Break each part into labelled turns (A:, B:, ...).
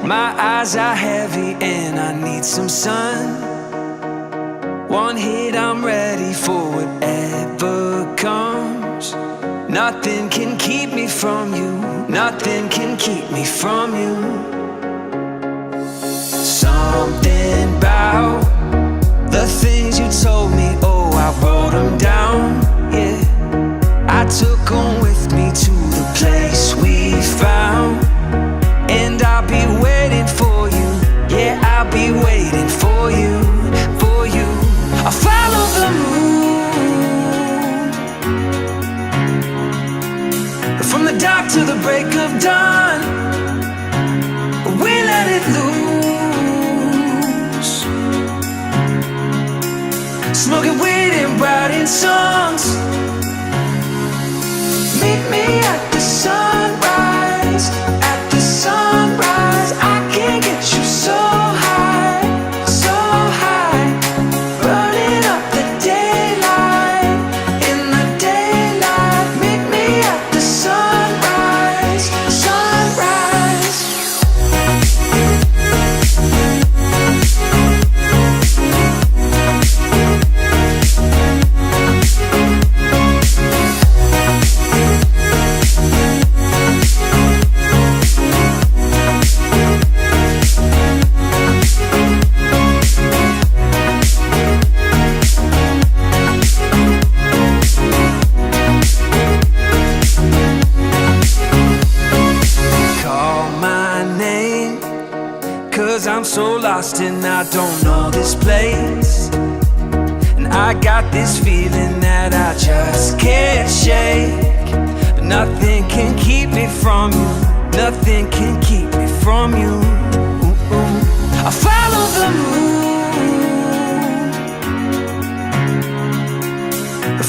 A: My eyes are heavy and I need some sun. One hit, I'm ready for whatever comes. Nothing can keep me from you. Nothing can keep me from you. Something about the things you told me, oh, I wrote them down, yeah. I took them with me to the place we found. And I'll be waiting for you, yeah, I'll be waiting for you, for you. I'll follow the moon from the dark to the break of dawn. We let it loose, smoking weed and writing songs. Meet me at the sunrise, at the sunrise. I can't get you so high, so high. Burning up the daylight, in the daylight. Meet me at the sunrise, sunrise. Call my name, 'cause I'm so lost and I don't know this place. And I got this feeling that I just can't shake. But nothing can keep me from you. Nothing can keep me from you. Ooh. I follow the moon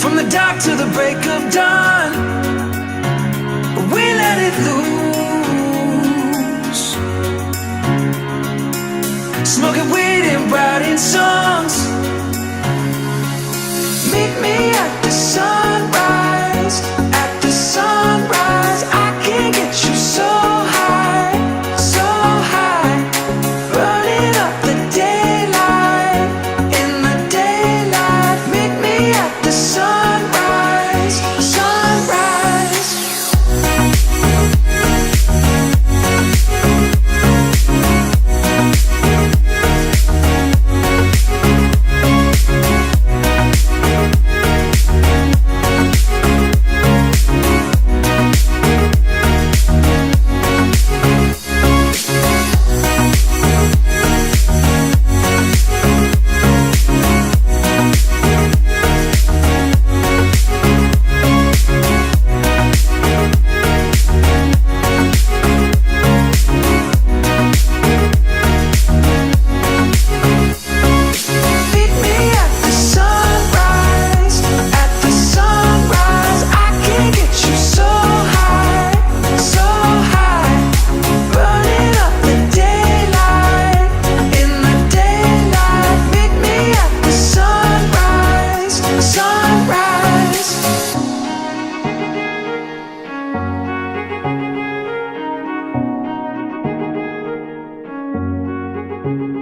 A: from the dark to the break of dawn. We let it loose, smoking weed and writing songs. Meet me at the sunrise, at the sunrise. I can't get you so high, so high. Burning up the daylight, in the daylight. Meet me at the sunrise, sunrise. Sunrise.